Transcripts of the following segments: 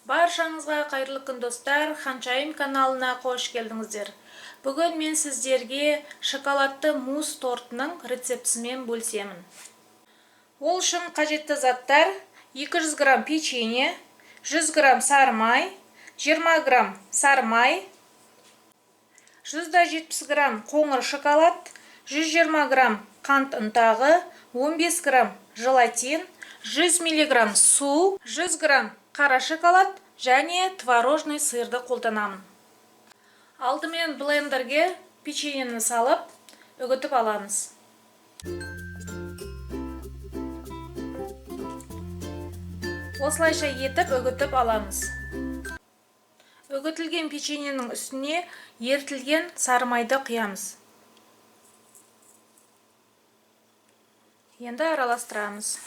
Баршаңызға қайырлы күн достар, Ханшайым каналына қош келдіңіздер. Бүгін мен сіздерге шоколадты мусс тортының рецептісімен бөлісемін. Ол үшін қажетті заттар: 200 грамм печенье, 100 грамм сары май, 20 грамм сары май, 170 грамм қоңыр шоколад, 120 грамм қант ұнтағы, 15 грамм желатин, 100 мг су, 100 грамм қара шоколад және творожный сырды қолданамын. Алдымен блендерге печеньені салып, үгітіп аламыз. Осылайша етіп үгітіп аламыз. Үгітілген печеньенің үстіне ерітілген сары майды құямыз. Енді араластырамыз.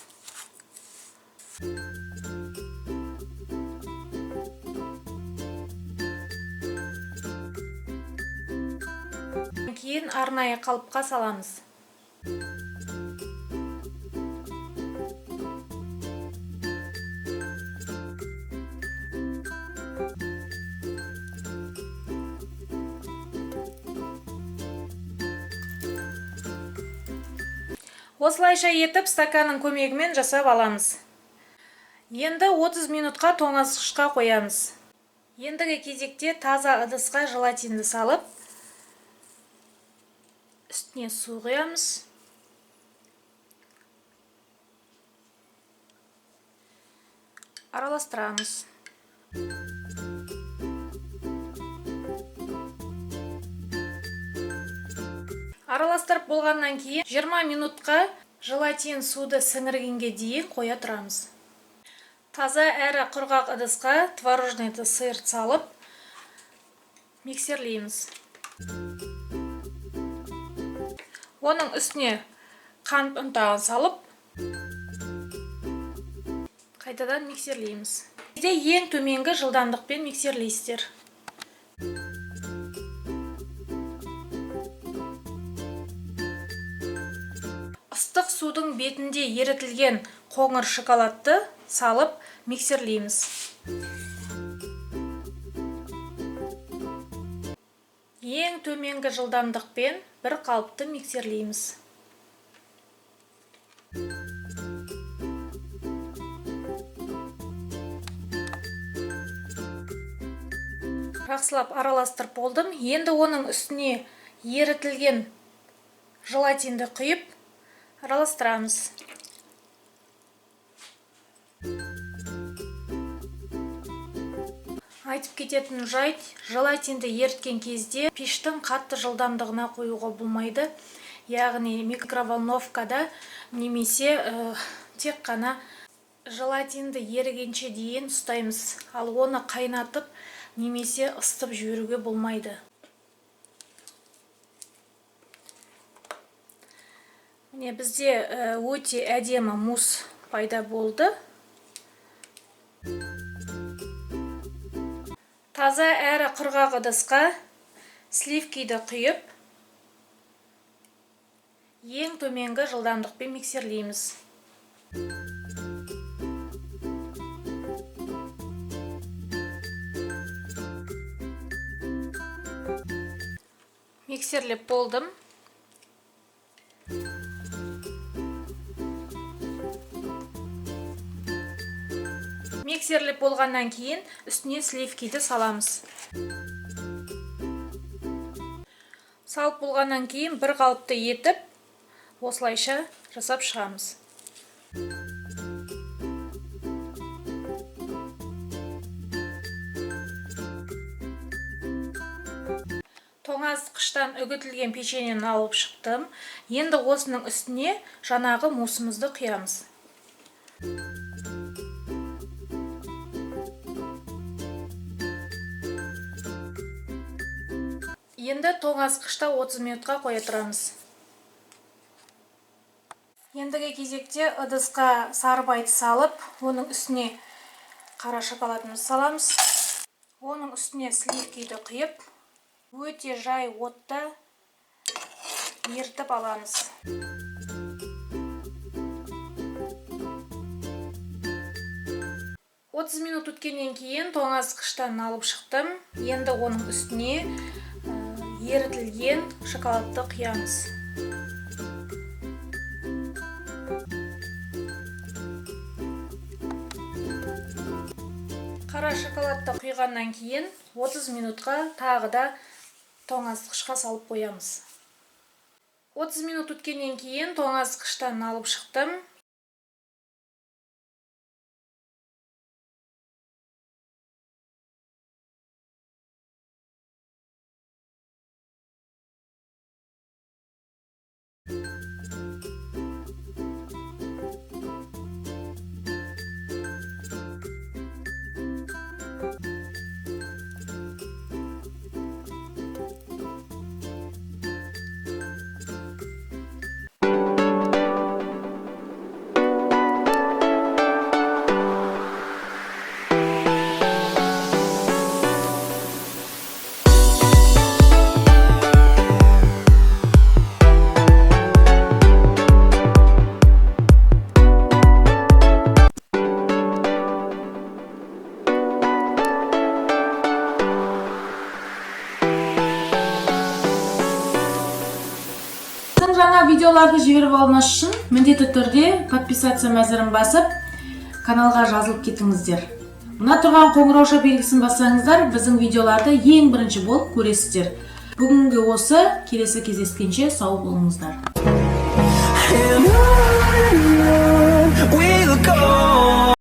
Кейін арнайы қалыпқа саламыз. Осылайша етіп стаканның көмегімен жасап аламыз. Енді 30 минутқа тоңазытқышқа қоямыз. Ендігі кезекте таза ыдысқа желатинді салып, үстіне су құямыз. Араластырамыз. Араластырып болғаннан кейін 20 минутқа желатин суды сіңіргенге дейін қоя тұрамыз. Таза әрі құрғақ ыдысқа творожный сыр салып, миксерлейміз. Оның үстіне қант ұнтағын салып, қайтадан миксерлейміз. Ең төменгі жылдамдықпен миксерлейсіздер. Ыстық судың бетінде ерітілген қоңыр шоколадты салып миксерлейміз. Ең төменгі жылдамдықпен бір қалыпты миксерлейміз. Жақсылап араластырып болдым. Енді оның үстіне ерітілген желатинді құйып араластырамыз. Айтып кететін жайт, желатинді еріткен кезде пештің қатты жылдамдығына қоюға болмайды. Яғни микроволновкада немесе тек қана желатинді ерігенше дейін ұстаймыз. Ал оны қайнатып немесе ыстып жіберуге болмайды. Бізде өте әдемі мусс пайда болды. Таза әрі құрғақ ыдысқа сливкиді құйып, ең төменгі жылдамдықпен миксерлейміз. Миксерлеп болдым. Миксерлеп болғаннан кейін үстіне сливкиді саламыз. Салып болғаннан кейін бір қалыпты етіп, осылайша жасап шығамыз. Тоңазытқыштан үгітілген печеньені алып шықтым. Енді осының үстіне жаңағы муссымызды құямыз. Енді тоңазытқышта 30 минутқа қоя тұрамыз. Ендігі кезекте ыдысқа сары майды салып, оның үстіне қара шоколадымызды саламыз. Оның үстіне сливкиді құйып, өте жай отта ерітіп аламыз. 30 минут өткеннен кейін тоңазытқыштан алып шықтым. Енді оның үстіне ерітілген шоколадты құямыз. Қара шоколадты құйғаннан кейін 30 минутқа тағы да тоңазытқышқа салып қоямыз. 30 минут өткеннен кейін тоңазытқыштан алып шықтым. Жаңа видеоларды жіберіп алыңыз үшін міндетті түрде подписаться мәзірін басып, каналға жазылып кетіңіздер. Мына тұрған қоңырауша белгісін бассаңыздар, біздің видеоларды ең бірінші болып көресіздер. Бүгінгі осы, келесі кездескенше сау болыңыздар.